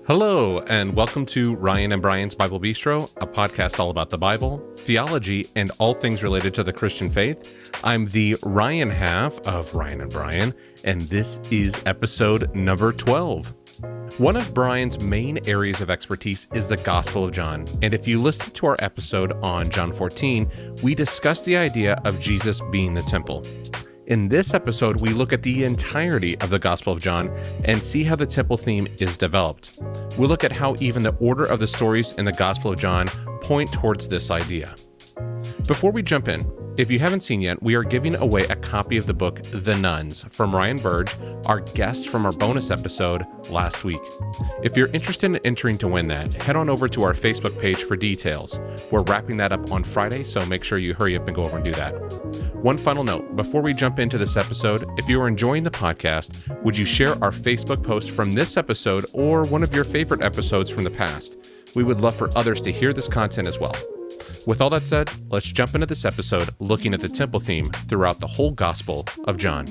Hello, and welcome to Ryan and Brian's Bible Bistro, a podcast all about the Bible, theology, and all things related to the Christian faith. I'm the Ryan half of Ryan and Brian, and this is episode number 12. One of Brian's main areas of expertise is the Gospel of John, and if you listen to our episode on John 14, we discuss the idea of Jesus being the temple. In this episode, we look at the entirety of the Gospel of John and see how the temple theme is developed. We'll look at how even the order of the stories in the Gospel of John point towards this idea. Before we jump in, if you haven't seen yet, we are giving away a copy of the book The Nuns from Ryan Burge, our guest from our bonus episode last week. If you're interested in entering to win that, head on over to our Facebook page for details. We're wrapping that up on Friday, so make sure you hurry up and go over and do that. One final note, before we jump into this episode, if you are enjoying the podcast, would you share our Facebook post from this episode or one of your favorite episodes from the past? We would love for others to hear this content as well. With all that said, let's jump into this episode looking at the temple theme throughout the whole Gospel of John.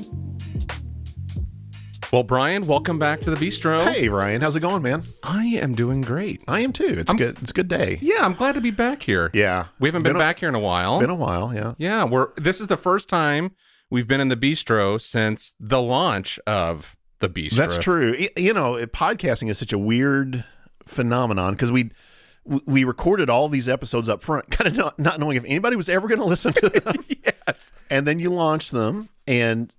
Well, Brian, welcome back to the Bistro. Hey, Ryan. How's it going, man? I am doing great. I am too. It's good. It's a good day. Yeah, I'm glad to be back here. Yeah. We haven't been back here in a while. Been a while, yeah. Yeah, this is the first time we've been in the Bistro since the launch of the Bistro. That's true. You know, podcasting is such a weird phenomenon because we recorded all these episodes up front, kind of not knowing if anybody was ever going to listen to them. Yes. And then you launched them, and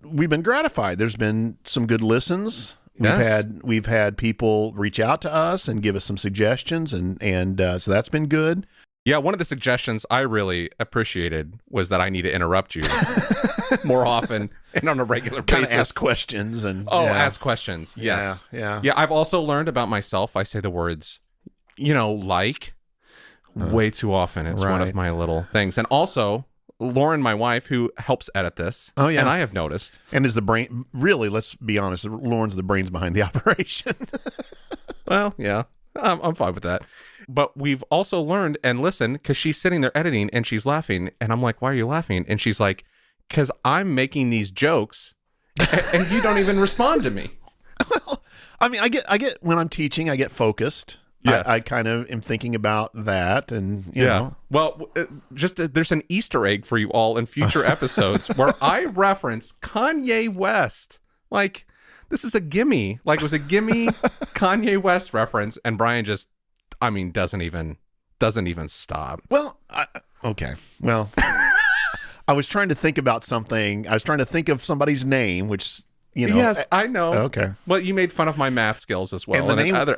we've been gratified. There's been some good listens. Yes. We've had people reach out to us and give us some suggestions, and so that's been good. Yeah, one of the suggestions I really appreciated was that I need to interrupt you more often and on a regular basis. Kind of ask questions ask questions. Yes. Yeah. Yeah, I've also learned about myself. I say the words, way too often. It's one of my little things. And also, Lauren, my wife, who helps edit this, and I have noticed. And is the brain, really, let's be honest, Lauren's the brains behind the operation. Well, yeah, I'm fine with that. But we've also learned, and listen, because she's sitting there editing and she's laughing, and I'm like, why are you laughing? And she's like, because I'm making these jokes and you don't even respond to me. Well, I mean, I get when I'm teaching, I get focused. Yes. I kind of am thinking about that, and you know. Well, there's an Easter egg for you all in future episodes where I reference Kanye West. Like, this is a gimme. Like, it was a gimme Kanye West reference, and Brian doesn't even stop. Well, okay. Well, I was trying to think about something. I was trying to think of somebody's name, which. Yes, I know. Okay. Well, you made fun of my math skills as well in other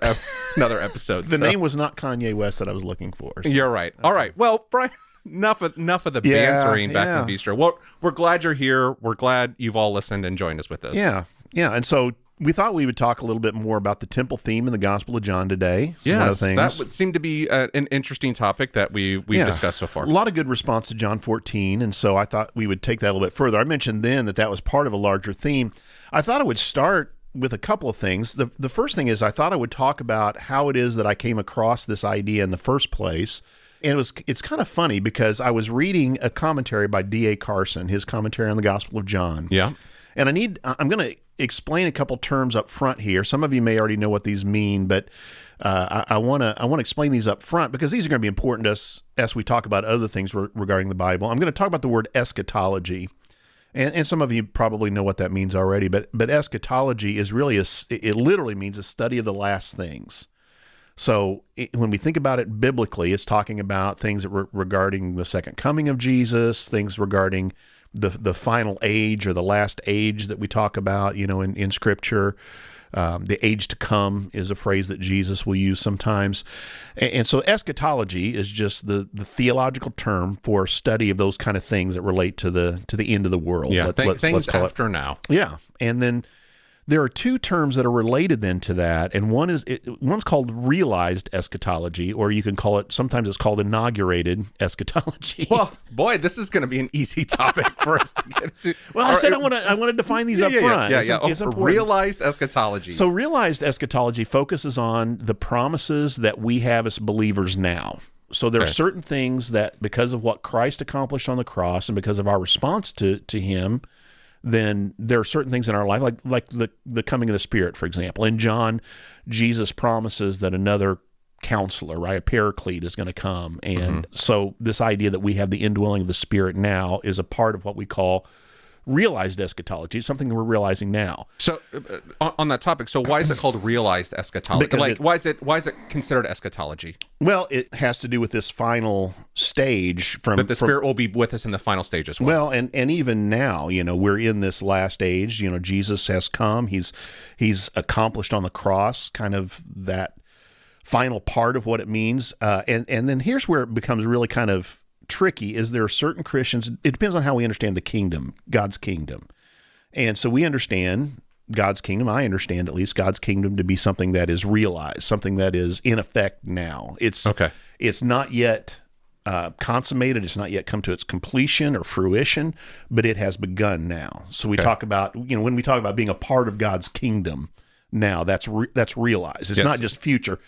episodes. The name was not Kanye West that I was looking for. So. You're right. Okay. All right. Well, Brian, enough of the bantering back in the Bistro. Well, we're glad you're here. We're glad you've all listened and joined us with this. Yeah. Yeah. And so we thought we would talk a little bit more about the temple theme in the Gospel of John today. Yes, that would seem to be an interesting topic that we've discussed so far. A lot of good response to John 14, and so I thought we would take that a little bit further. I mentioned then that was part of a larger theme. I thought I would start with a couple of things. The first thing is I thought I would talk about how it is that I came across this idea in the first place. And it's kind of funny because I was reading a commentary by D.A. Carson, his commentary on the Gospel of John. Yeah. And I'm going to explain a couple terms up front here. Some of you may already know what these mean, but I want to explain these up front because these are going to be important to us as we talk about other things regarding the Bible. I'm going to talk about the word eschatology. And some of you probably know what that means already, but eschatology is really it literally means a study of the last things. So when we think about it biblically, it's talking about things that regarding the second coming of Jesus, things regarding the final age or the last age that we talk about, in Scripture. The age to come is a phrase that Jesus will use sometimes. And so eschatology is just the theological term for study of those kind of things that relate to the end of the world. Yeah, things after now. Yeah. And then there are two terms that are related then to that, and one's called realized eschatology, or you can call it, sometimes it's called inaugurated eschatology. Well, boy, this is going to be an easy topic for us to get to. Well, I said I want to define these up front. It's realized eschatology. So realized eschatology focuses on the promises that we have as believers now. So there are certain things that, because of what Christ accomplished on the cross and because of our response to him, then there are certain things in our life, like the coming of the Spirit, for example. In John, Jesus promises that another counselor, right, a paraclete is going to come. And so this idea that we have the indwelling of the Spirit now is a part of what we call realized eschatology. It's something that we're realizing now. So on that topic, so why is it called realized eschatology? Because why is it considered eschatology? Well, it has to do with this final stage that the Spirit will be with us in the final stage as well. Well, and even now, we're in this last age. Jesus has come. He's accomplished on the cross kind of that final part of what it means. And then here's where it becomes really kind of tricky, is there are certain Christians, it depends on how we understand the kingdom, God's kingdom. And so we understand God's kingdom, I understand at least God's kingdom to be something that is realized, something that is in effect now. It's not yet consummated, it's not yet come to its completion or fruition, but it has begun now. So we talk about, when we talk about being a part of God's kingdom now, that's realized. It's not just future.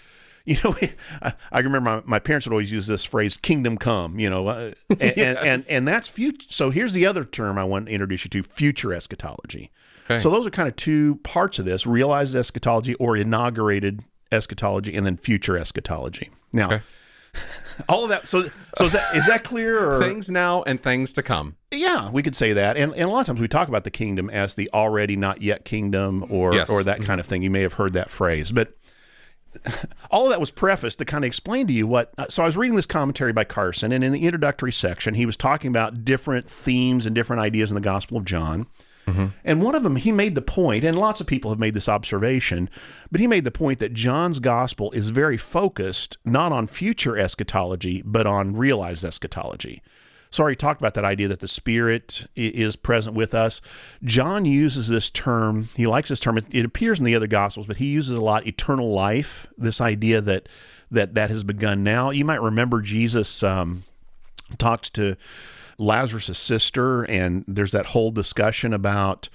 I remember my parents would always use this phrase, kingdom come, and that's future. So here's the other term I want to introduce you to, future eschatology. Okay. So those are kind of two parts of this, realized eschatology or inaugurated eschatology, and then future eschatology. Now, all of that, so is that clear? Or? Things now and things to come. Yeah, we could say that. And a lot of times we talk about the kingdom as the already not yet kingdom or that kind of thing. You may have heard that phrase, but all of that was prefaced to kind of explain to you so I was reading this commentary by Carson, and in the introductory section, he was talking about different themes and different ideas in the Gospel of John. And one of them, he made the point, and lots of people have made this observation, but he made the point that John's Gospel is very focused not on future eschatology, but on realized eschatology. So he talked about that idea that the Spirit is present with us. John uses this term. He likes this term. It appears in the other Gospels, but he uses a lot, eternal life, this idea that has begun now. You might remember Jesus talks to Lazarus' sister, and there's that whole discussion about,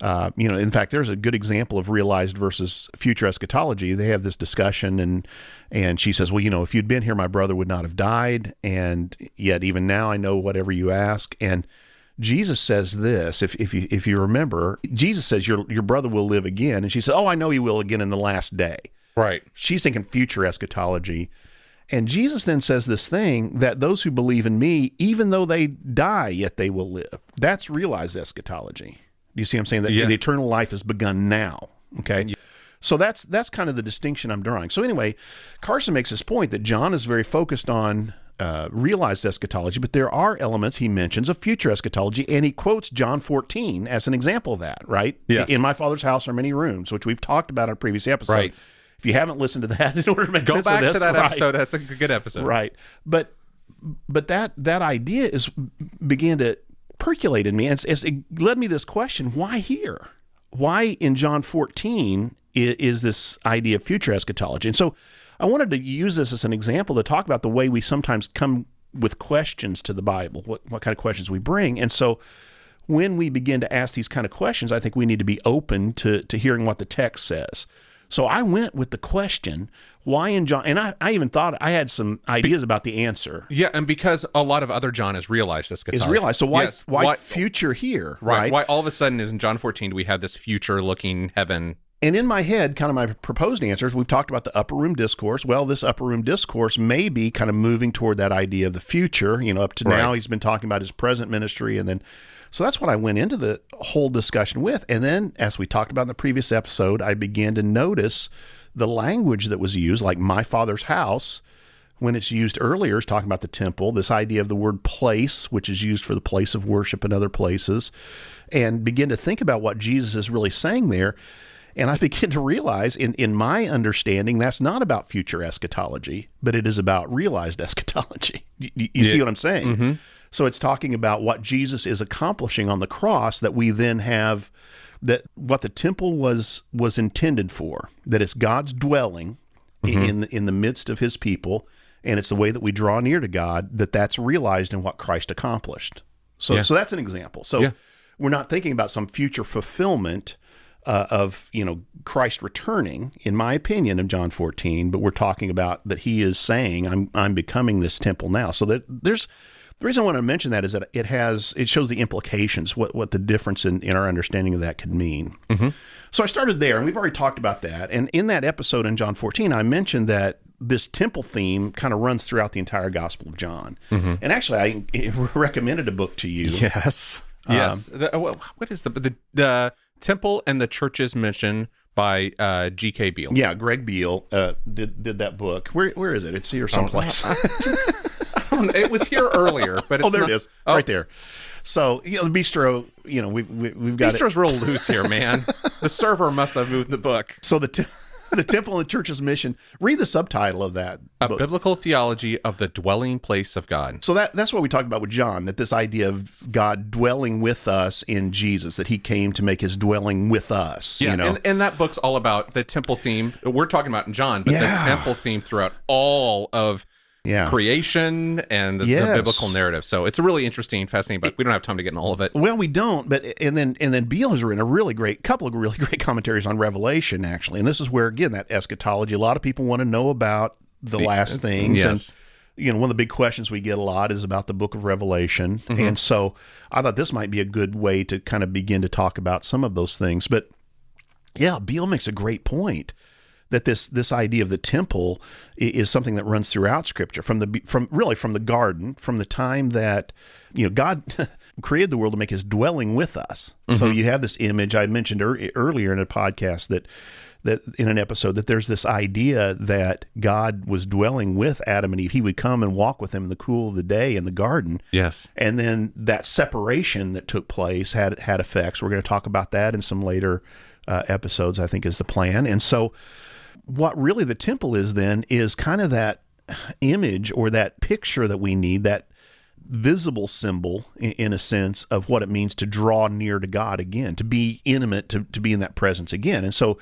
in fact, there's a good example of realized versus future eschatology. They have this discussion, and she says, well, if you'd been here, my brother would not have died, and yet even now I know whatever you ask. And Jesus says this, if you remember, Jesus says, your brother will live again. And she says, oh, I know he will again in the last day. Right. She's thinking future eschatology. And Jesus then says this thing, that those who believe in me, even though they die, yet they will live. That's realized eschatology. Do you see what I'm saying? That the eternal life has begun now. Okay? Yeah. So that's kind of the distinction I'm drawing. So anyway, Carson makes this point that John is very focused on realized eschatology, but there are elements he mentions of future eschatology, and he quotes John 14 as an example of that, right? Yes. In my Father's house are many rooms, which we've talked about in a previous episode. Right. If you haven't listened to that, in order to make go sense back of this, to that right, episode. That's a good episode, right? But that idea began to percolate in me, and it led me to this question: why here? Why in John 14 is this idea of future eschatology? And so I wanted to use this as an example to talk about the way we sometimes come with questions to the Bible, what kind of questions we bring, and so. When we begin to ask these kind of questions, I think we need to be open to hearing what the text says. So I went with the question, why in John, and I even thought I had some ideas about the answer. Yeah, and because a lot of other John is realized eschatology. Is realized. So why future here? Right. Why all of a sudden in John 14 do we have this future-looking heaven? And in my head, kind of my proposed answers, we've talked about the upper room discourse. Well, this upper room discourse may be kind of moving toward that idea of the future. Up to now, he's been talking about his present ministry, and then so that's what I went into the whole discussion with. And then, as we talked about in the previous episode, I began to notice the language that was used, like my Father's house, when it's used earlier, is talking about the temple, this idea of the word place, which is used for the place of worship in other places, and begin to think about what Jesus is really saying there. And I begin to realize, in my understanding, that's not about future eschatology, but it is about realized eschatology. You see what I'm saying? Mm-hmm. So it's talking about what Jesus is accomplishing on the cross, that we then have, that what the temple was intended for, that it's God's dwelling in the midst of his people, and it's the way that we draw near to God, that's realized in what Christ accomplished. So that's an example. So we're not thinking about some future fulfillment of Christ returning, in my opinion, of John 14, but we're talking about that he is saying, I'm becoming this temple now. So that The reason I want to mention that is that it shows the implications, what the difference in our understanding of that could mean. Mm-hmm. So I started there, and we've already talked about that. And in that episode in John 14, I mentioned that this temple theme kind of runs throughout the entire Gospel of John. Mm-hmm. And actually, I recommended a book to you. Yes. Yes. What is the temple and the church's mission by G.K. Beale? Yeah, Greg Beale did that book. Where is it? It's here someplace. It was here earlier, but it's there it is, right there. So, the bistro, we've got Bistro's real loose here, man. The server must have moved the book. So the temple and the church's mission. Read the subtitle of that book. book. Biblical theology of the dwelling place of God. So that's what we talked about with John, that this idea of God dwelling with us in Jesus, that he came to make his dwelling with us. Yeah, and that book's all about the temple theme. We're talking about in John, but the temple theme throughout all of creation and the biblical narrative. So it's a really interesting, fascinating book. We don't have time to get in all of it. Well, we don't, but and then Beale has written a couple of really great commentaries on Revelation, actually. And this is where, again, that eschatology, a lot of people want to know about the last things. Yes. And one of the big questions we get a lot is about the book of Revelation. Mm-hmm. And so I thought this might be a good way to kind of begin to talk about some of those things. But yeah, Beale makes a great point, that this idea of the temple is something that runs throughout Scripture from the garden, from the time that God created the world to make his dwelling with us. Mm-hmm. So you have this image I mentioned earlier in a podcast that in an episode, that there's this idea that God was dwelling with Adam and Eve. He would come and walk with them in the cool of the day in the garden. Yes. And then that separation that took place had effects. We're going to talk about that in some later episodes, I think, is the plan. And so what really the temple is then is kind of that image or that picture that we need, that visible symbol in a sense of what it means to draw near to God again, to be intimate, to be in that presence again. And so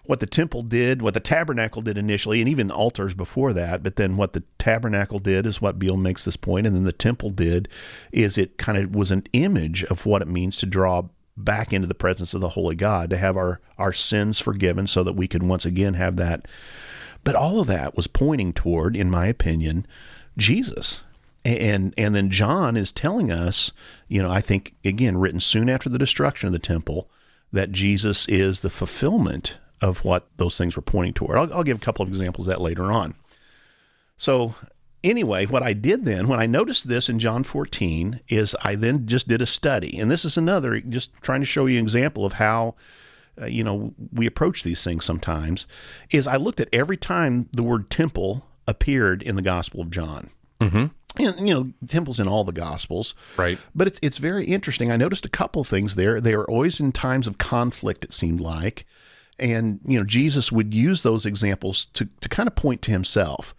what the temple did, what the tabernacle did initially, and even altars before that, but then what the tabernacle did is what Beale makes this point, and then the temple did is it kind of was an image of what it means to draw back into the presence of the holy God, to have our sins forgiven so that we could once again have that. But all of that was pointing toward, in my opinion, Jesus. And then John is telling us, I think, again, written soon after the destruction of the temple, that Jesus is the fulfillment of what those things were pointing toward. I'll give a couple of examples of that later on. So anyway, what I did then, when I noticed this in John 14, is I then just did a study. And this is another, just trying to show you an example of how, we approach these things sometimes, is I looked at every time the word temple appeared in the Gospel of John. Mm-hmm. And, temples in all the Gospels. Right. But it's very interesting. I noticed a couple things there. They were always in times of conflict, it seemed like. And, Jesus would use those examples to kind of point to himself.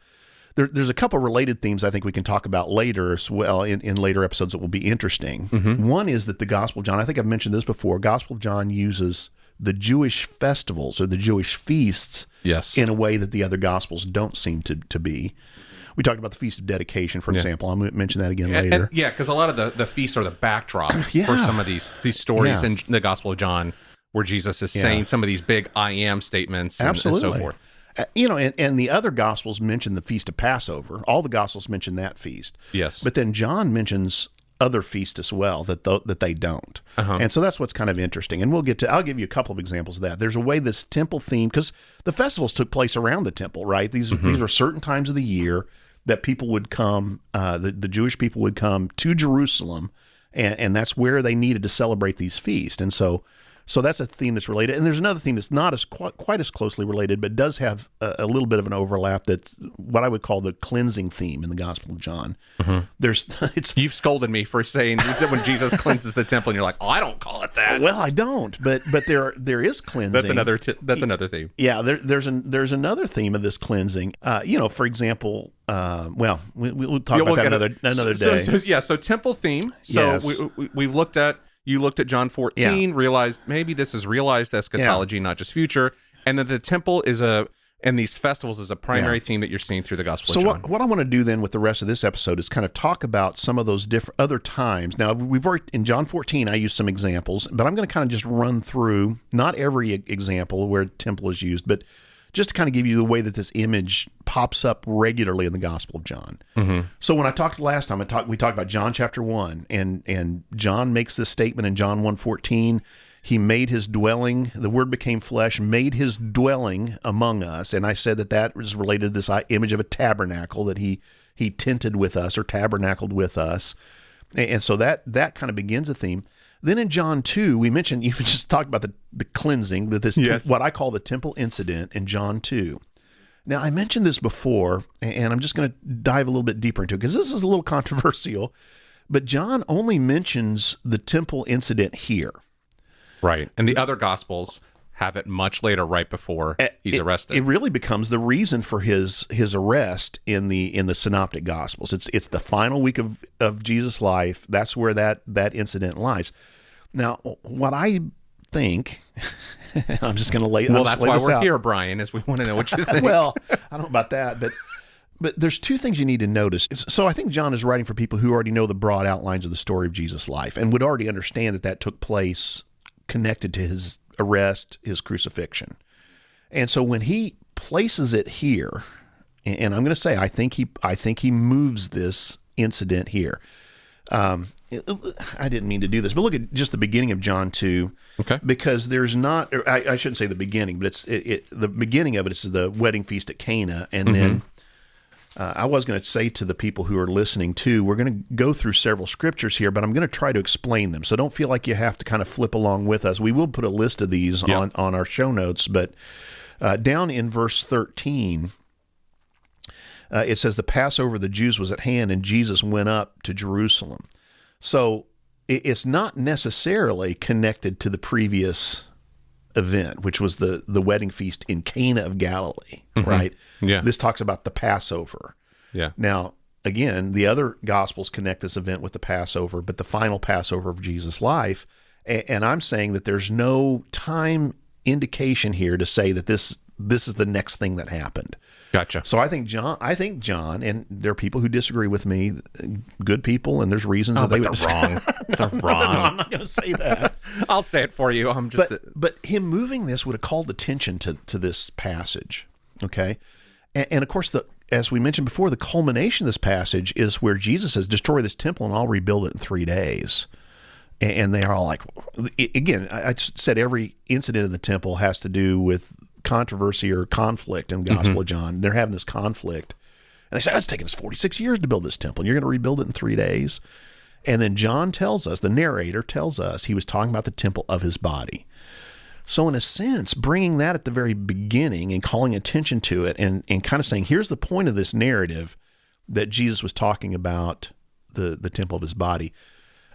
There's a couple related themes I think we can talk about later as well in later episodes that will be interesting. Mm-hmm. One is that the Gospel of John, I think I've mentioned this before, Gospel of John uses the Jewish festivals or the Jewish feasts in a way that the other Gospels don't seem to be. We talked about the Feast of Dedication, for example. I'll mention that again later. Because a lot of the feasts are the backdrop for some of these stories in the Gospel of John, where Jesus is saying some of these big I am statements and so forth. And the other Gospels mention the Feast of Passover. All the Gospels mention that feast. Yes. But then John mentions other feasts as well that they don't. Uh-huh. And so that's what's kind of interesting. And I'll give you a couple of examples of that. There's a way this temple theme, because the festivals took place around the temple, right? These are certain times of the year that people would come, the Jewish people would come to Jerusalem, and that's where they needed to celebrate these feasts. And so that's a theme that's related. And there's another theme that's not as quite as closely related, but does have a little bit of an overlap. That's what I would call the cleansing theme in the Gospel of John. Mm-hmm. You've scolded me for saying that when Jesus cleanses the temple, and you're like, oh, I don't call it that. Well, I don't, but there is cleansing. That's another theme. Yeah, there's another theme of this cleansing. For example, we'll talk about that another day. So temple theme. So we've looked at. You looked at John 14, realized maybe this is realized eschatology, not just future, and that the temple and these festivals is a primary theme that you're seeing through the Gospel of John. So what I want to do then with the rest of this episode is kind of talk about some of those different other times. Now, we've already, in John 14, I used some examples, but I'm going to kind of just run through, not every example where temple is used, but just to kind of give you the way that this image pops up regularly in the Gospel of John. Mm-hmm. So when I talked last time, we talked about John chapter 1, and John makes this statement in John 1:14. He made his dwelling, the Word became flesh, made his dwelling among us. And I said that was related to this image of a tabernacle, that he tented with us or tabernacled with us. And so that kind of begins a theme. Then in John 2, we mentioned, you just talked about the cleansing, that this, yes, what I call the temple incident in John 2. Now, I mentioned this before, and I'm just going to dive a little bit deeper into it, because this is a little controversial, but John only mentions the temple incident here. Right. And the other Gospels have it much later, right before he's arrested. It really becomes the reason for his arrest in the Synoptic Gospels. It's the final week of Jesus' life. That's where that incident lies. Now, what I think, I'm just going to lay. Well, that's why we're here, Brian, is we want to know what you think. Well, I don't know about that, but there's two things you need to notice. So I think John is writing for people who already know the broad outlines of the story of Jesus' life and would already understand that took place connected to his arrest, his crucifixion. And so when he places it here, and I'm going to say, I think he moves this incident here. I didn't mean to do this, but look at just the beginning of John 2. Okay. Because there's not, I shouldn't say the beginning, but the beginning of it is the wedding feast at Cana. And then I was going to say to the people who are listening too, we're going to go through several scriptures here, but I'm going to try to explain them. So don't feel like you have to kind of flip along with us. We will put a list of these on our show notes, but down in verse 13, it says, the Passover of the Jews was at hand, and Jesus went up to Jerusalem. So it's not necessarily connected to the previous event, which was the wedding feast in Cana of Galilee, right? Yeah. This talks about the Passover. Yeah. Now, again, the other Gospels connect this event with the Passover, but the final Passover of Jesus' life, and I'm saying that there's no time indication here to say that this is the next thing that happened. Gotcha. So I think John, and there are people who disagree with me, good people, and there's reasons that they're wrong. They're wrong. No, I'm not going to say that. I'll say it for you. I'm just. But him moving this would have called attention to this passage, okay? And of course, as we mentioned before, the culmination of this passage is where Jesus says, "Destroy this temple, and I'll rebuild it in 3 days." And they are all like, again, I said every incident in the temple has to do with controversy or conflict in the Gospel of John. They're having this conflict. And they say, it's taken us 46 years to build this temple, and you're going to rebuild it in 3 days. And then John tells us, the narrator tells us, he was talking about the temple of his body. So in a sense, bringing that at the very beginning and calling attention to it and kind of saying, here's the point of this narrative, that Jesus was talking about the temple of his body.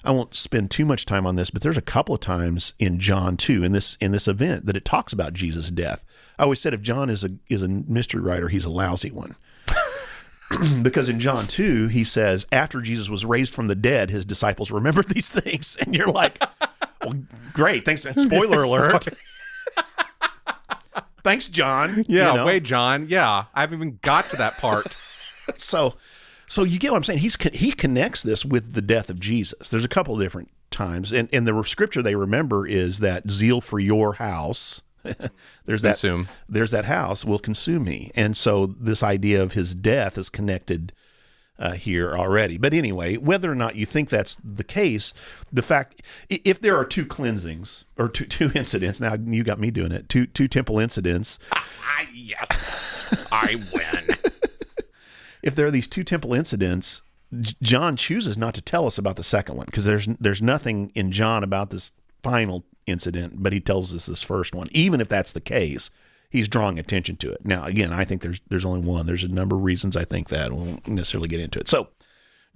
I won't spend too much time on this, but there's a couple of times in John 2, in this event, that it talks about Jesus' death. I always said if John is a mystery writer, he's a lousy one. Because in John 2, he says, after Jesus was raised from the dead, his disciples remembered these things. And you're like, well, great, thanks. Spoiler alert. Thanks, John. Yeah, you know? Wait, John. Yeah, I haven't even got to that part. So you get what I'm saying? He connects this with the death of Jesus. There's a couple of different times. And the scripture they remember is that zeal for your house, there's that house will consume me. And so this idea of his death is connected here already. But anyway, whether or not you think that's the case, the fact, if there are two cleansings or two incidents, now you got me doing it, two temple incidents. Yes, I win. If there are these two temple incidents, John chooses not to tell us about the second one because there's nothing in John about this final incident, but he tells us this first one. Even if that's the case, he's drawing attention to it. Now, again, I think there's only one. There's a number of reasons I think that. We won't necessarily get into it. So,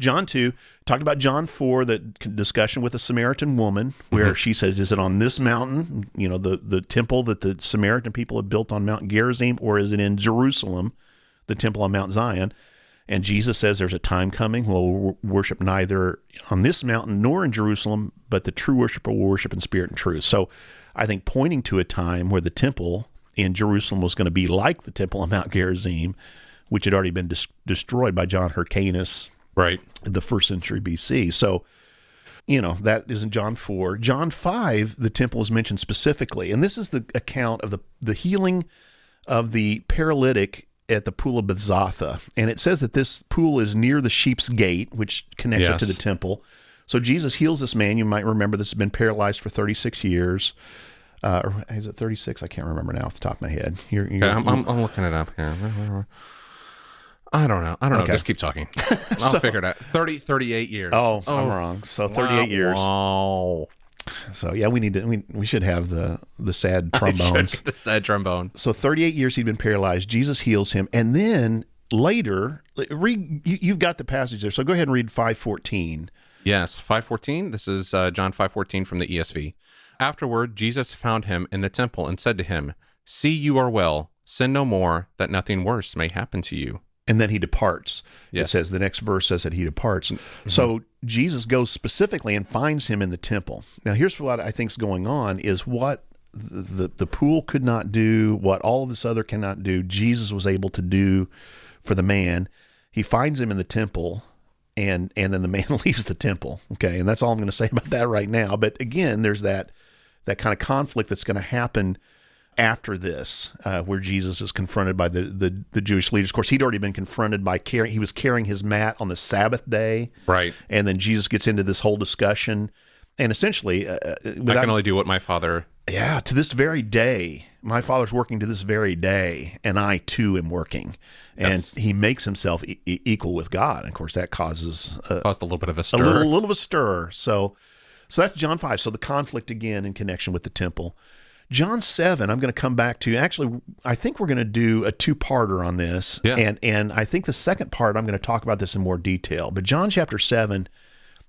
John 2, talked about John 4, the discussion with the Samaritan woman, where she says, is it on this mountain, the temple that the Samaritan people had built on Mount Gerizim, or is it in Jerusalem, the temple on Mount Zion? And Jesus says there's a time coming when we'll worship neither on this mountain nor in Jerusalem, but the true worshiper will worship in spirit and truth. So I think pointing to a time where the temple in Jerusalem was going to be like the temple on Mount Gerizim, which had already been destroyed by John Hyrcanus, right, in the 1st century BC. So, that is in John 4. John 5, the temple is mentioned specifically, and this is the account of the healing of the paralytic at the pool of Bethzatha. And it says that this pool is near the sheep's gate, which connects it to the temple. So Jesus heals this man. You might remember this has been paralyzed for 36 years. Or is it 36? I can't remember now off the top of my head. I'm looking it up here. I don't know. Okay. Just keep talking. I'll figure it out. 38 years. Oh, I'm wrong. So 38 years. Wow. So yeah, we should have the sad trombones. The sad trombone. So 38 years he'd been paralyzed. Jesus heals him, and then later, you've got the passage there. So go ahead and read 5:14. Yes, 5:14. This is John 5:14 from the ESV. Afterward, Jesus found him in the temple and said to him, "See, you are well. Sin no more, that nothing worse may happen to you." And then he departs. Yes. It says, the next verse says that he departs. Mm-hmm. So Jesus goes specifically and finds him in the temple. Now, here's what I think is going on is what the pool could not do, what all of this other cannot do, Jesus was able to do for the man. He finds him in the temple, and then the man leaves the temple. Okay, and that's all I'm going to say about that right now. But again, there's that kind of conflict that's going to happen after this, where Jesus is confronted by the Jewish leaders. Of course, he'd already been confronted by he was carrying his mat on the Sabbath day. Right. And then Jesus gets into this whole discussion. And essentially, I can only do what my Father... Yeah, to this very day, my Father's working to this very day, and I too am working. And yes. He makes himself equal with God. And of course, that caused a little bit of a stir. A little of a stir. So that's John 5. So the conflict again in connection with the temple. John 7, I'm going to come back to. Actually, I think we're going to do a two-parter on this. Yeah. And I think the second part, I'm going to talk about this in more detail. But John chapter 7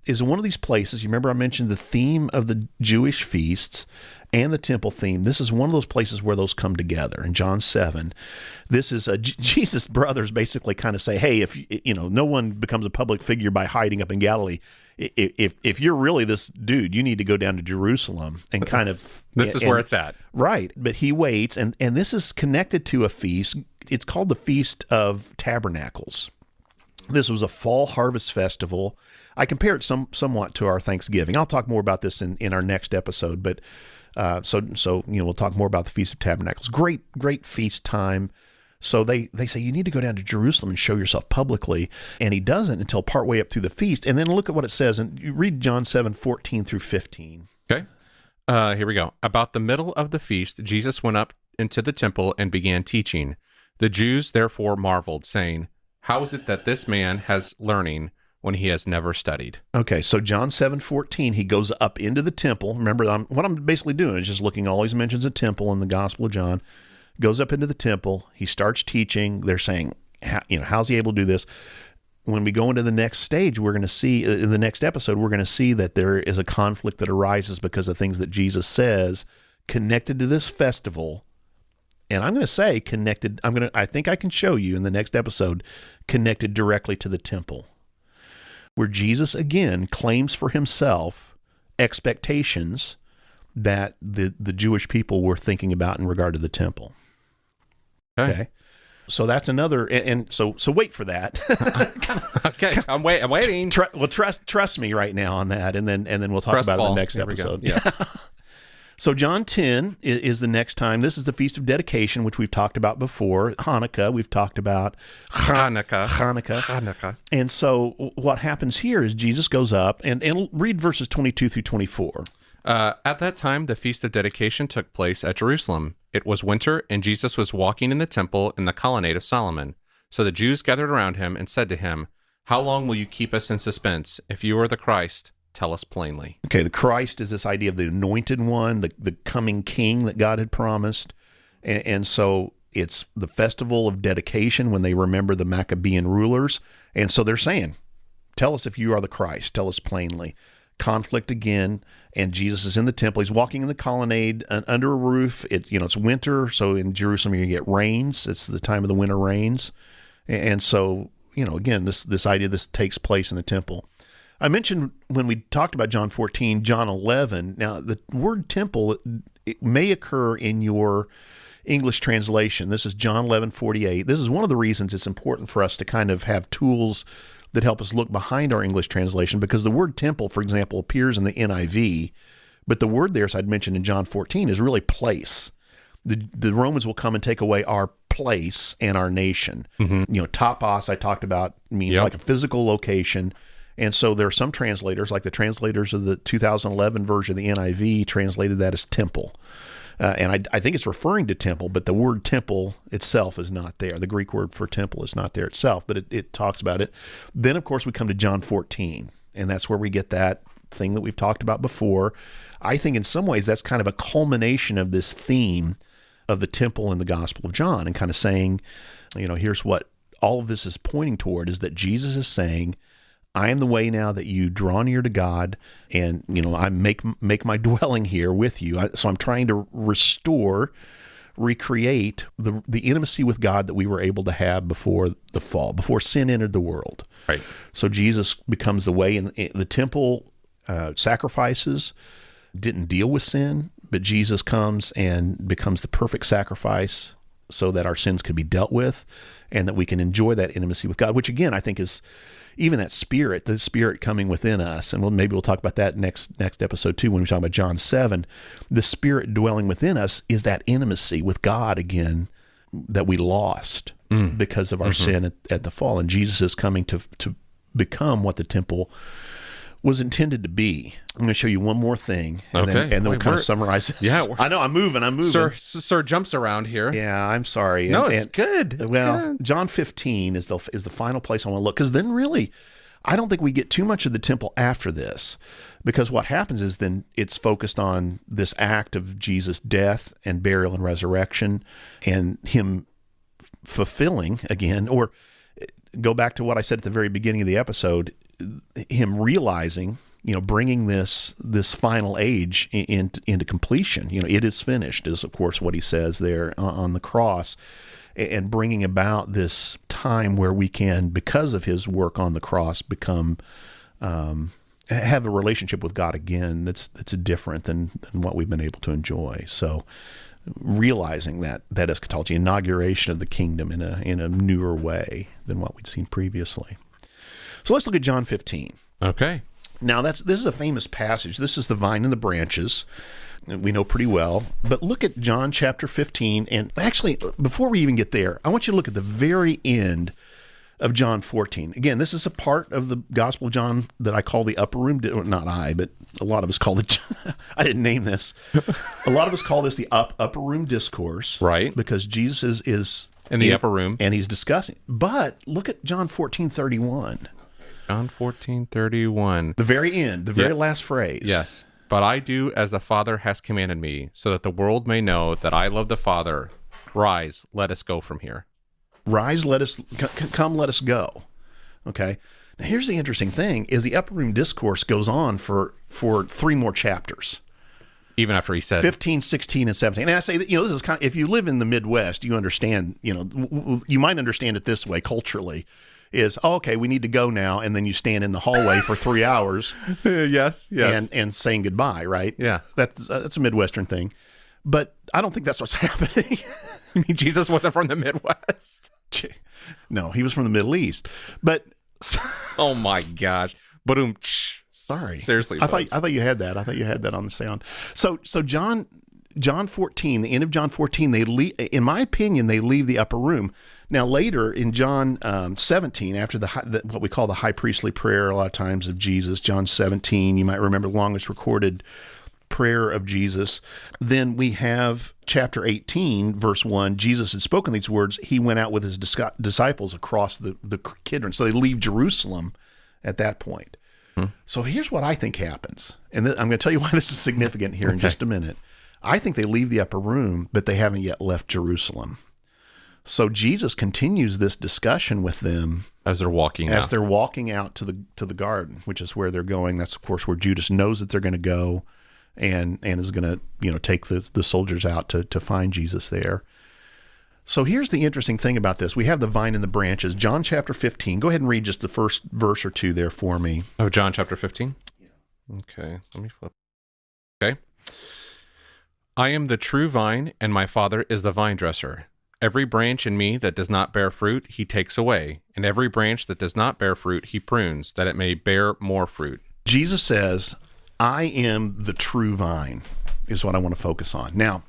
is one of these places. You remember I mentioned the theme of the Jewish feasts and the temple theme. This is one of those places where those come together. In John 7, this is Jesus' brothers basically kind of say, hey, if no one becomes a public figure by hiding up in Galilee. If you're really this dude, you need to go down to Jerusalem and kind of... This is where it's at. Right. But he waits, and this is connected to a feast. It's called the Feast of Tabernacles. This was a fall harvest festival. I compare it somewhat to our Thanksgiving. I'll talk more about this in our next episode, but so we'll talk more about the Feast of Tabernacles. Great feast time. So they say, you need to go down to Jerusalem and show yourself publicly. And he doesn't until partway up through the feast. And then look at what it says. And you read John 7:14 through 15. Okay. Here we go. About the middle of the feast, Jesus went up into the temple and began teaching. The Jews therefore marveled, saying, "How is it that this man has learning when he has never studied?" Okay, so John 7:14, he goes up into the temple. Remember, what I'm basically doing is just looking at all these mentions of temple in the Gospel of John. Goes up into the temple. He starts teaching. They're saying, how's he able to do this? When we go into the next stage, we're going to see, in the next episode, we're going to see that there is a conflict that arises because of things that Jesus says connected to this festival. And I'm going to say connected, I think I can show you in the next episode, connected directly to the temple, where Jesus again claims for himself expectations that the Jewish people were thinking about in regard to the temple. Okay. So that's another, and so wait for that. Okay, I'm waiting. Trust me right now on that, and then we'll talk about it in the next episode. Yes. So John 10 is the next time. This is the Feast of Dedication, which we've talked about before. Hanukkah, we've talked about. Hanukkah. And so what happens here is Jesus goes up, and read verses 22 through 24. At that time, the Feast of Dedication took place at Jerusalem. It was winter, and Jesus was walking in the temple in the colonnade of Solomon. So the Jews gathered around him and said to him, "How long will you keep us in suspense? If you are the Christ, tell us plainly." Okay, the Christ is this idea of the anointed one, the coming king that God had promised. And so it's the festival of dedication when they remember the Maccabean rulers. And so they're saying, tell us if you are the Christ, tell us plainly. Conflict again, and Jesus is in the temple. He's walking in the colonnade under a roof. It's winter, so in Jerusalem you get rains. It's the time of the winter rains. And so, again, this idea, this takes place in the temple. I mentioned when we talked about John 14, John 11. Now, the word temple, it may occur in your English translation. This is John 11:48. This is one of the reasons it's important for us to kind of have tools that help us look behind our English translation, because the word temple, for example, appears in the NIV, but the word there, as I'd mentioned in John 14, is really place. the Romans will come and take away our place and our nation. Topos, I talked about, means like a physical location. And so there are some translators, like the translators of the 2011 version of the NIV, translated that as temple. And I think it's referring to temple, but the word temple itself is not there. The Greek word for temple is not there itself, but it talks about it. Then, of course, we come to John 14, and that's where we get that thing that we've talked about before. I think in some ways that's kind of a culmination of this theme of the temple in the Gospel of John, and kind of saying, here's what all of this is pointing toward, is that Jesus is saying, I am the way now that you draw near to God, and I make my dwelling here with you. So I'm trying to recreate the intimacy with God that we were able to have before the fall, before sin entered the world. Right. So Jesus becomes the way, and the temple sacrifices didn't deal with sin, but Jesus comes and becomes the perfect sacrifice so that our sins could be dealt with, and that we can enjoy that intimacy with God, which again I think is even that spirit, the spirit coming within us, and maybe we'll talk about that next episode too, when we talk about John 7. The spirit dwelling within us is that intimacy with God again that we lost because of our sin at the fall. And Jesus is coming to become what the temple was intended to be. I'm going to show you one more thing, and then we'll kind of summarize this. Yeah, I know, I'm moving. Sir jumps around here. Yeah, I'm sorry. No, it's good. It's good. John 15 is the final place I want to look, because then really, I don't think we get too much of the temple after this, because what happens is then it's focused on this act of Jesus' death and burial and resurrection, and him fulfilling again, or go back to what I said at the very beginning of the episode, him realizing, bringing this final age into completion. It is finished, is of course what he says there on the cross, and bringing about this time where we can, because of his work on the cross, become have a relationship with God again that's different than what we've been able to enjoy. So realizing that eschatology, inauguration of the kingdom in a newer way than what we'd seen previously. So let's look at John 15. Okay. Now this is a famous passage. This is the vine and the branches. We know pretty well. But look at John chapter 15. And actually, before we even get there, I want you to look at the very end of John 14. Again, this is a part of the Gospel of John that I call the upper room. Not I, but a lot of us call it. I didn't name this. A lot of us call this the upper room discourse. Right. Because Jesus is in the upper room. And he's discussing. But look at John 14:31. John 14:31. The very end, the very last phrase. Yes. But I do as the Father has commanded me, so that the world may know that I love the Father. Rise, let us go from here. Rise, let us come, let us go. Okay. Now here's the interesting thing: is the upper room discourse goes on for 3 more chapters. Even after he said 15, 16, and 17. And I say that, this is kind of, if you live in the Midwest, you understand, you might understand it this way culturally. Is, okay, we need to go now, and then you stand in the hallway for 3 hours. Yes. And saying goodbye, right? Yeah. That's a Midwestern thing. But I don't think that's what's happening. You mean Jesus wasn't from the Midwest? No, he was from the Middle East. But oh my gosh. Boom. Sorry. Seriously. I thought you had that. I thought you had that on the sound. So John 14, the end of John 14, in my opinion, they leave the upper room. Now later in John 17, after what we call the high priestly prayer a lot of times of Jesus, John 17, you might remember the longest recorded prayer of Jesus. Then we have chapter 18, verse 1. Jesus had spoken these words. He went out with his disciples across the Kidron. So they leave Jerusalem at that point. So here's what I think happens. And I'm going to tell you why this is significant here in just a minute. I think they leave the upper room, but they haven't yet left Jerusalem. So Jesus continues this discussion with them as they're walking out to the garden, which is where they're going. That's of course where Judas knows that they're going to go, and is going to take the soldiers out to find Jesus there. So here's the interesting thing about this. We have the vine and the branches. John chapter 15. Go ahead and read just the first verse or two there for me. Oh, John chapter 15? Yeah. Okay, let me flip. Okay. I am the true vine, and my Father is the vine dresser. Every branch in me that does not bear fruit, he takes away, and every branch that does not bear fruit, he prunes, that it may bear more fruit. Jesus says, I am the true vine, is what I want to focus on. Now,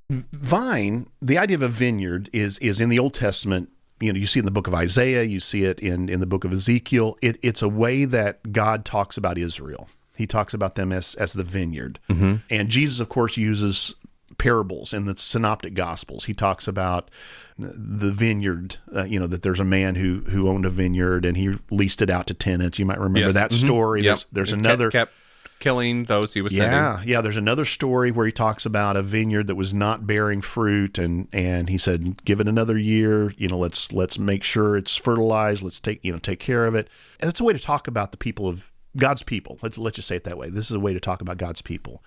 Vine, the idea of a vineyard is in the Old Testament. You see it in the book of Isaiah, you see it in the book of Ezekiel. It's a way that God talks about Israel. He talks about them as the vineyard. Mm-hmm. And Jesus, of course, uses parables in the synoptic gospels. He talks about the vineyard, that there's a man who owned a vineyard and he leased it out to tenants. You might remember that story. Yep. There's another... Kept killing those he was sending. Yeah, there's another story where he talks about a vineyard that was not bearing fruit, and he said, give it another year, let's make sure it's fertilized, let's take care of it. And it's a way to talk about the people of God's people. Let's just say it that way. This is a way to talk about God's people.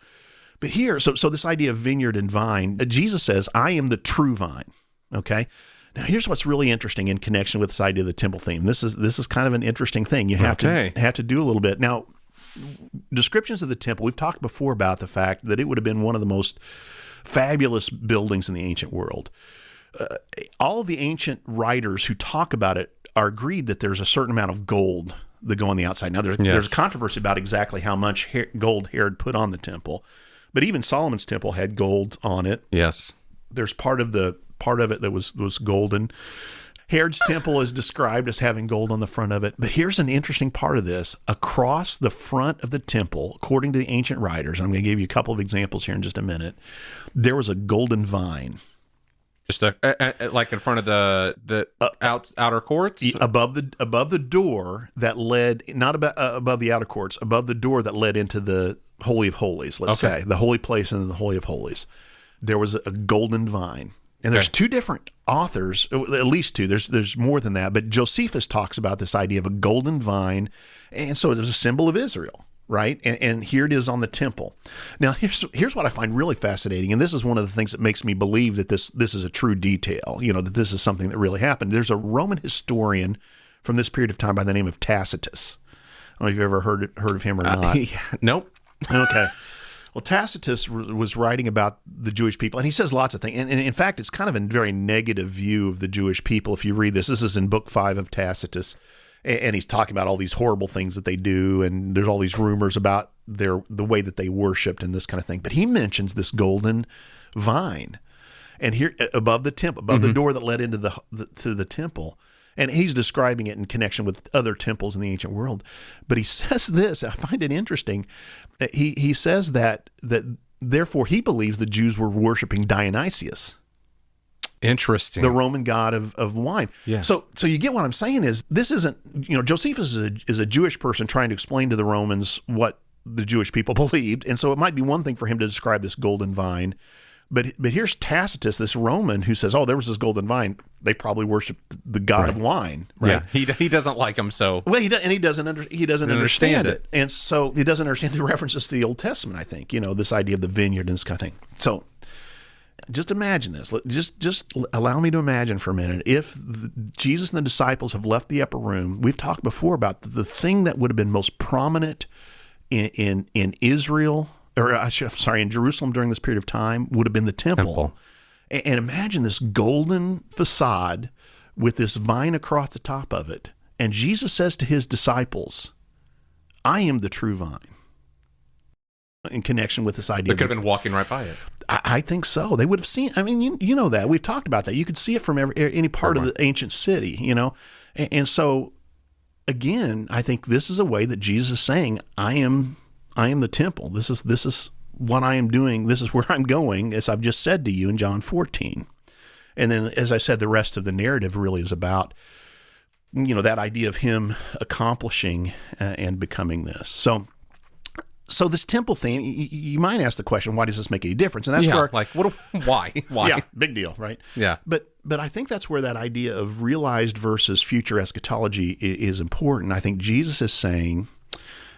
But here, so this idea of vineyard and vine, Jesus says, I am the true vine. Okay? Now, here's what's really interesting in connection with this idea of the temple theme. This is kind of an interesting thing. You have to do a little bit. Now, descriptions of the temple, we've talked before about the fact that it would have been one of the most fabulous buildings in the ancient world. All of the ancient writers who talk about it are agreed that there's a certain amount of gold that go on the outside. Now, there's a controversy about exactly how much gold Herod put on the temple, but even Solomon's temple had gold on it. Yes. There's part of it that was golden. Herod's temple is described as having gold on the front of it. But here's an interesting part of this. Across the front of the temple, according to the ancient writers, I'm going to give you a couple of examples here in just a minute, there was a golden vine. Just like in front of the outer courts? Above the door that led, not above the outer courts, above the door that led into the Holy of Holies, let's say, the holy place and the Holy of Holies. There was a golden vine. And there's two different authors, at least two. There's more than that, but Josephus talks about this idea of a golden vine, and so it was a symbol of Israel, right? And here it is on the temple. Now, here's what I find really fascinating, and this is one of the things that makes me believe that this is a true detail, that this is something that really happened. There's a Roman historian from this period of time by the name of Tacitus. I don't know if you've ever heard of him or not. Nope. Okay. Well, Tacitus was writing about the Jewish people, and he says lots of things. And in fact, it's kind of a very negative view of the Jewish people. If you read this is in Book 5 of Tacitus, and he's talking about all these horrible things that they do, and there's all these rumors about the way that they worshipped and this kind of thing. But he mentions this golden vine, and here above the temple, above the door that led into the temple. And he's describing it in connection with other temples in the ancient world. But he says this, I find it interesting. He says that therefore he believes the Jews were worshiping Dionysius. Interesting. The Roman god of wine. Yeah. So you get what I'm saying is this isn't, Josephus is a Jewish person trying to explain to the Romans what the Jewish people believed. And so it might be one thing for him to describe this golden vine. But here's Tacitus, this Roman, who says, "Oh, there was this golden vine. They probably worshipped the god of wine." Right? Yeah, he doesn't like him, so he doesn't understand it, and so he doesn't understand the references to the Old Testament. I think this idea of the vineyard and this kind of thing. So, just imagine this. Just allow me to imagine for a minute. If Jesus and the disciples have left the upper room, we've talked before about the thing that would have been most prominent in Israel. In Jerusalem during this period of time would have been the temple. And imagine this golden facade with this vine across the top of it. And Jesus says to his disciples, I am the true vine. In connection with this idea. They could have been walking right by it. I think so. They would have seen, you know that. We've talked about that. You could see it from any part of the ancient city, And so, again, I think this is a way that Jesus is saying, I am the temple. This is what I am doing. This is where I'm going, as I've just said to you in John 14. And then, as I said, the rest of the narrative really is about, that idea of him accomplishing and becoming this. So this temple theme, you might ask the question, why does this make any difference? And that's where, why? Yeah, big deal, right? Yeah. But I think that's where that idea of realized versus future eschatology is important. I think Jesus is saying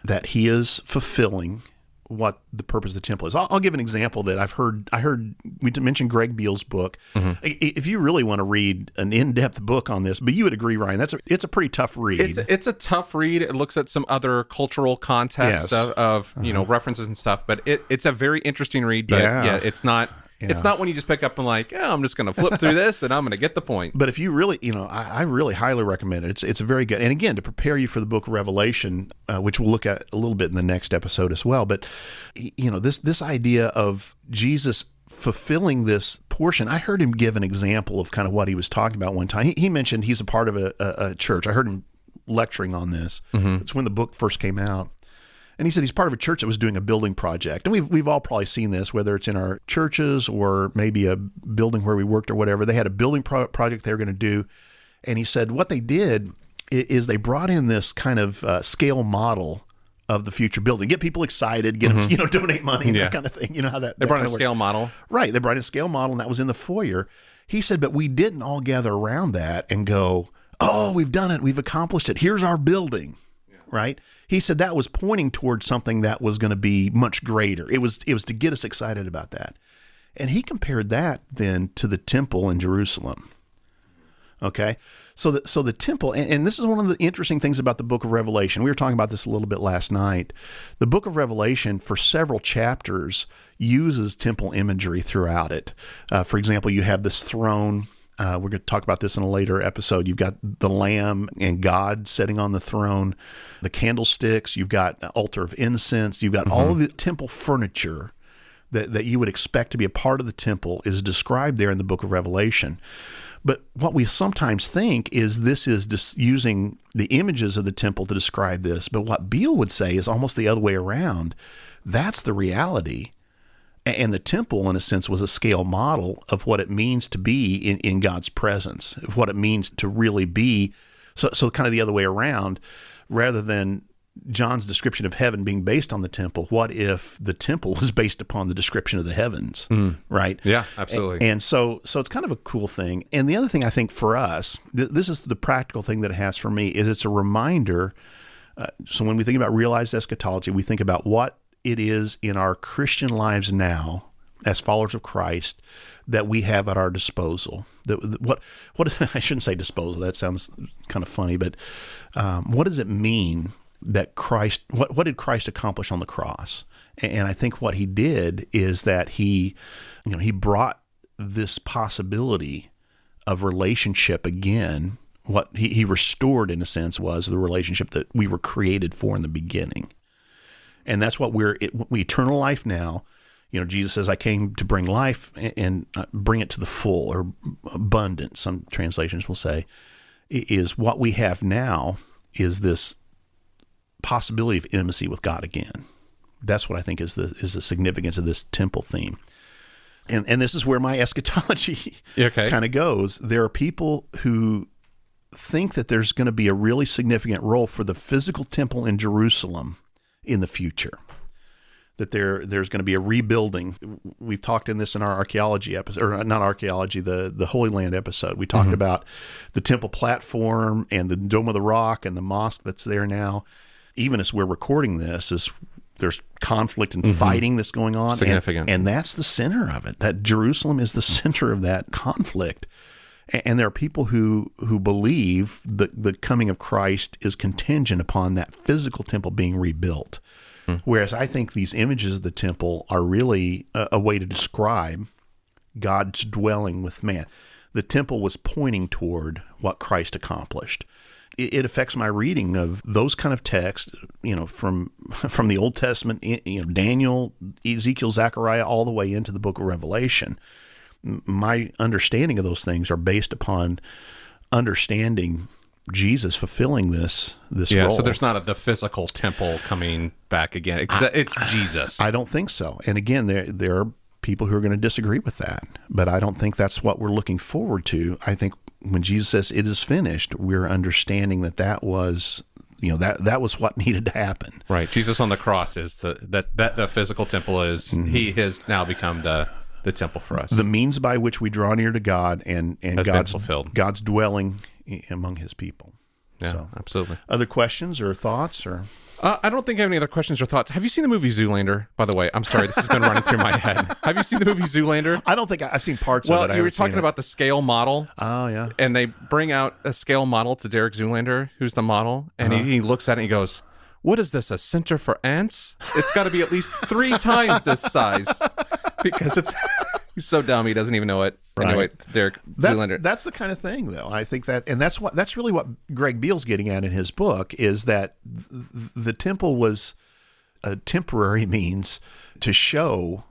that he is fulfilling what the purpose of the temple is. I'll give an example that I heard we mentioned Greg Beale's book. Mm-hmm. If you really want to read an in-depth book on this, but you would agree, Ryan, it's a pretty tough read. It's a tough read. It looks at some other cultural context of references and stuff, but it's a very interesting read. But it's not. Yeah. It's not when you just pick up and I'm just going to flip through this and I'm going to get the point. But if you really, I really highly recommend it. It's very good. And again, to prepare you for the book of Revelation, which we'll look at a little bit in the next episode as well. But, this idea of Jesus fulfilling this portion. I heard him give an example of kind of what he was talking about one time. He mentioned he's a part of a church. I heard him lecturing on this. It's when the book first came out. And he said he's part of a church that was doing a building project. And we've all probably seen this, whether it's in our churches or maybe a building where we worked or whatever. They had a building project they were going to do. And he said what they did is they brought in this kind of scale model of the future building, get people excited, get them, donate money and that kind of thing. You know how that They brought in kind a of scale model. Right. They brought in a scale model, and that was in the foyer. He said, but we didn't all gather around that and go, oh, we've done it. We've accomplished it. Here's our building. Right? He said that was pointing towards something that was going to be much greater. It was to get us excited about that. And he compared that then to the temple in Jerusalem. Okay? So the temple, and this is one of the interesting things about the book of Revelation. We were talking about this a little bit last night. The book of Revelation, for several chapters, uses temple imagery throughout it. For example, you have this throne. We're going to talk about this in a later episode. You've got the Lamb and God sitting on the throne, the candlesticks, you've got an altar of incense, you've got all of the temple furniture that you would expect to be a part of the temple is described there in the book of Revelation. But what we sometimes think is this is just using the images of the temple to describe this. But what Beale would say is almost the other way around. That's the reality. And the temple, in a sense, was a scale model of what it means to be in God's presence, of what it means to really be. So kind of the other way around, rather than John's description of heaven being based on the temple, what if the temple was based upon the description of the heavens, right? Yeah, absolutely. And so it's kind of a cool thing. And the other thing I think for us, this is the practical thing that it has for me, is it's a reminder. So when we think about realized eschatology, we think about what it is in our Christian lives now as followers of Christ that we have at our disposal. What I shouldn't say disposal, that sounds kind of funny, but what does it mean that Christ, what did Christ accomplish on the cross? And I think what he did is that he brought this possibility of relationship again. What he restored, in a sense, was the relationship that we were created for in the beginning. And that's what we eternal life now. Jesus says, I came to bring life and bring it to the full, or abundant, some translations will say, is what we have now is this possibility of intimacy with God again. That's what I think is the significance of this temple theme. And this is where my eschatology kind of goes. There are people who think that there's going to be a really significant role for the physical temple in Jerusalem in the future, that there's going to be a rebuilding. We've talked in this in our archaeology episode, or not archaeology, the Holy Land episode. We talked about the temple platform and the Dome of the Rock and the mosque that's there now. Even as we're recording this, there's conflict and fighting that's going on. Significant. And that's the center of it. That Jerusalem is the center of that conflict. And there are people who believe that the coming of Christ is contingent upon that physical temple being rebuilt. Whereas I think these images of the temple are really a way to describe God's dwelling with man. The temple was pointing toward what Christ accomplished. It affects my reading of those kind of texts, from the Old Testament, Daniel, Ezekiel, Zechariah, all the way into the book of Revelation. My understanding of those things are based upon understanding Jesus fulfilling this role. So there's not the physical temple coming back again. It's Jesus. I don't think so. And again, there are people who are going to disagree with that, but I don't think that's what we're looking forward to. I think when Jesus says it is finished, we're understanding that was that was what needed to happen. Right. Jesus on the cross is the physical temple is he has now become the temple for us. The means by which we draw near to God and God's dwelling among his people. Yeah, so, absolutely. Other questions or thoughts? Or I don't think I have any other questions or thoughts. Have you seen the movie Zoolander, by the way? I'm sorry, this has been running through my head. Have you sseen the movie Zoolander? I don't think I've seen parts of it. Well, you were talking about the scale model. Oh, yeah. And they bring out a scale model to Derek Zoolander, who's the model, and he looks at it and he goes, what is this, a center for ants? It's got to be at least 3 times this size. Because he's so dumb he doesn't even know it. Right. Anyway, Derek Zoolander. That's the kind of thing, though. I think that, and that's really what Greg Beale's getting at in his book, is that the temple was a temporary means to show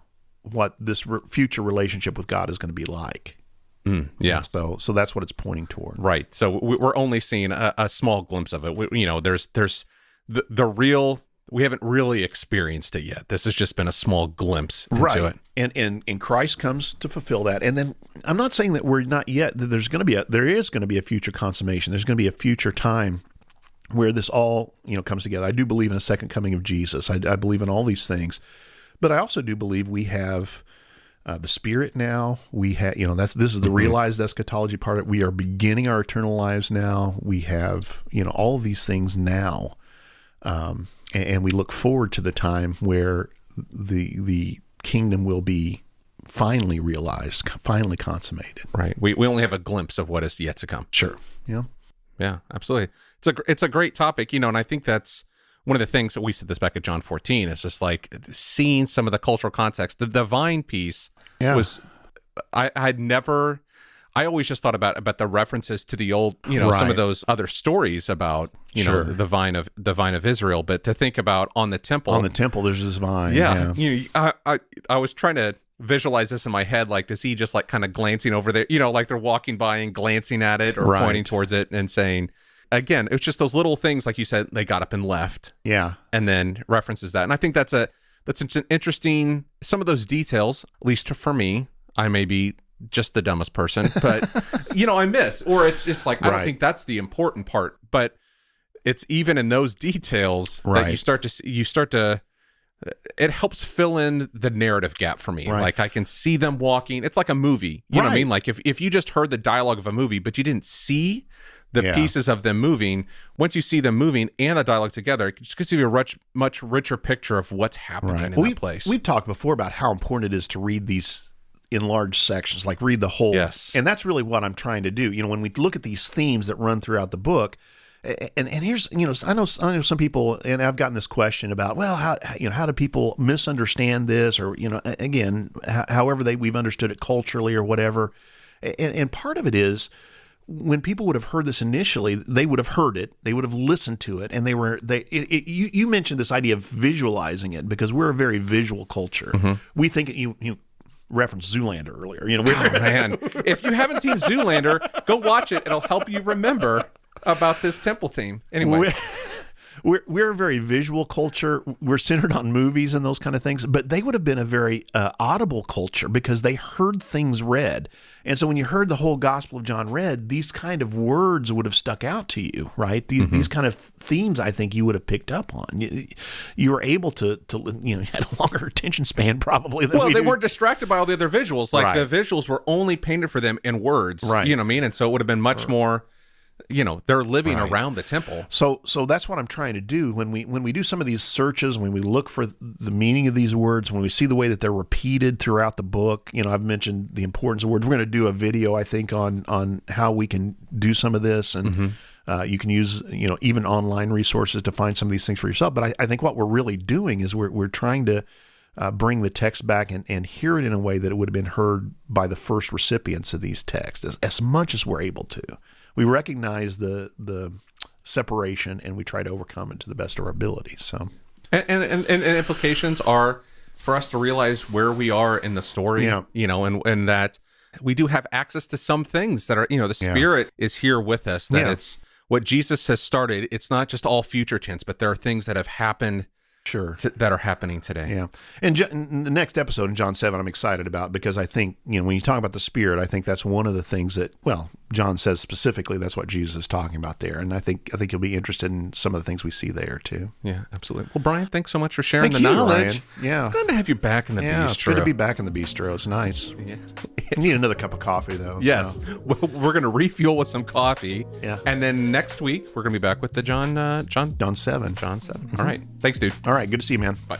what this future relationship with God is going to be like. Yeah. And so that's what it's pointing toward. Right. So we're only seeing a small glimpse of it. There's the real. We haven't really experienced it yet. This has just been a small glimpse into it. And Christ comes to fulfill that. And then I'm not saying that we're not yet. That there is going to be a future consummation. There's going to be a future time where this all comes together. I do believe in a second coming of Jesus. I believe in all these things, but I also do believe we have the Spirit now. We have this is the realized eschatology part of it. We are beginning our eternal lives now. We have all of these things now. And we look forward to the time where the kingdom will be finally realized, finally consummated. Right. We only have a glimpse of what is yet to come. Sure. Yeah. Yeah, absolutely. It's a great topic, and I think that's one of the things that we said this back at John 14. It's just like seeing some of the cultural context. The divine piece was I always just thought about the references to the old, some of those other stories about, the vine of Israel. But to think about on the temple, there's this vine. Yeah. I was trying to visualize this in my head. Like, does he just like kind of glancing over there, like they're walking by and glancing at it or pointing towards it and saying, again, it's just those little things. Like you said, they got up and left. Yeah. And then references that. And I think that's an interesting, some of those details, at least for me, I may be just the dumbest person, but I miss, or it's just like, I don't think that's the important part, but it's even in those details that you start to, it helps fill in the narrative gap for me. Like I can see them walking. It's like a movie, you know what I mean? Like if you just heard the dialogue of a movie, but you didn't see the pieces of them moving, once you see them moving and the dialogue together, it just gives you a much richer picture of what's happening in that place. We've talked before about how important it is to read these in large sections, like read the whole. Yes. And that's really what I'm trying to do. When we look at these themes that run throughout the book, and here's, I know some people, and I've gotten this question about, well, how do people misunderstand this, or, again, however we've understood it culturally or whatever. And part of it is, when people would have heard this initially, they would have heard it, they would have listened to it, and you mentioned this idea of visualizing it, because we're a very visual culture. Mm-hmm. We think you referenced Zoolander earlier. Man, if you haven't seen Zoolander, go watch it. It'll help you remember about this temple theme. Anyway. We're a very visual culture. We're centered on movies and those kind of things, but they would have been a very audible culture, because they heard things read. And so when you heard the whole Gospel of John read, these kind of words would have stuck out to you, right? These kind of themes, I think you would have picked up on. You were able to you had a longer attention span probably than they weren't distracted by all the other visuals. Like the visuals were only painted for them in words, right? You know what I mean? And so it would have been much more, they're living around the temple. So that's what I'm trying to do when we do some of these searches, when we look for the meaning of these words, when we see the way that they're repeated throughout the book. I've mentioned the importance of words. We're going to do a video, I think, on how we can do some of this, and you can use even online resources to find some of these things for yourself. But I think what we're really doing is we're trying to bring the text back and hear it in a way that it would have been heard by the first recipients of these texts, as much as we're able to. We recognize the separation, and we try to overcome it to the best of our ability. So, and implications are for us to realize where we are in the story. And that we do have access to some things that are, the Spirit is here with us. That it's what Jesus has started. It's not just all future tense, but there are things that have happened. That are happening today. Yeah. And the next episode in John 7, I'm excited about, because I think, when you talk about the Spirit, I think that's one of the things that, John says specifically that's what Jesus is talking about there. And I think you'll be interested in some of the things we see there too. Yeah, absolutely. Well, Brian, thanks so much for sharing the knowledge. Ryan. Yeah. It's good to have you back in the bistro. It's good to be back in the bistro. It's nice. Yeah. I need another cup of coffee though. Yes. So. We're going to refuel with some coffee. Yeah. And then next week, we're going to be back with the John 7. John 7. All right. Thanks, dude. All right. Good to see you, man. Bye.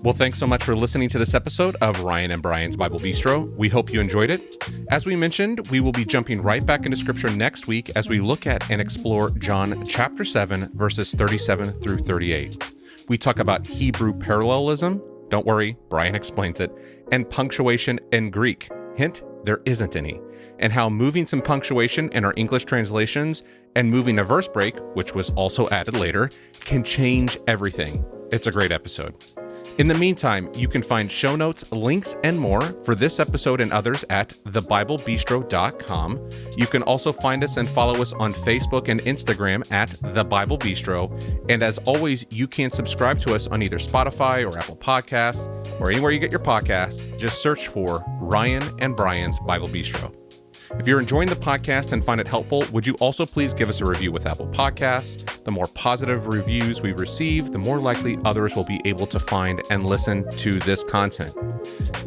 Well, thanks so much for listening to this episode of Ryan and Brian's Bible Bistro. We hope you enjoyed it. As we mentioned, we will be jumping right back into Scripture next week as we look at and explore John chapter 7, verses 37 through 38. We talk about Hebrew parallelism. Don't worry, Brian explains it. And punctuation in Greek. Hint, there isn't any. And how moving some punctuation in our English translations and moving a verse break, which was also added later, can change everything. It's a great episode. In the meantime, you can find show notes, links, and more for this episode and others at thebiblebistro.com. You can also find us and follow us on Facebook and Instagram at The Bible Bistro. And as always, you can subscribe to us on either Spotify or Apple Podcasts or anywhere you get your podcasts. Just search for Ryan and Brian's Bible Bistro. If you're enjoying the podcast and find it helpful, would you also please give us a review with Apple Podcasts? The more positive reviews we receive, the more likely others will be able to find and listen to this content.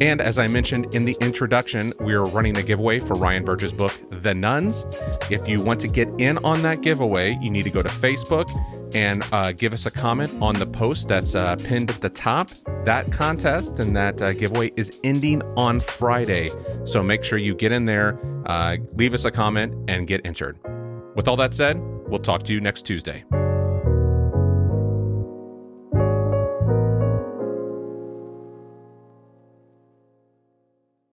And as I mentioned in the introduction, we are running a giveaway for Ryan Burge's book, The Nuns. If you want to get in on that giveaway, you need to go to Facebook and give us a comment on the post that's pinned at the top. That contest and that giveaway is ending on Friday. So make sure you get in there, leave us a comment, and get entered. With all that said, we'll talk to you next Tuesday.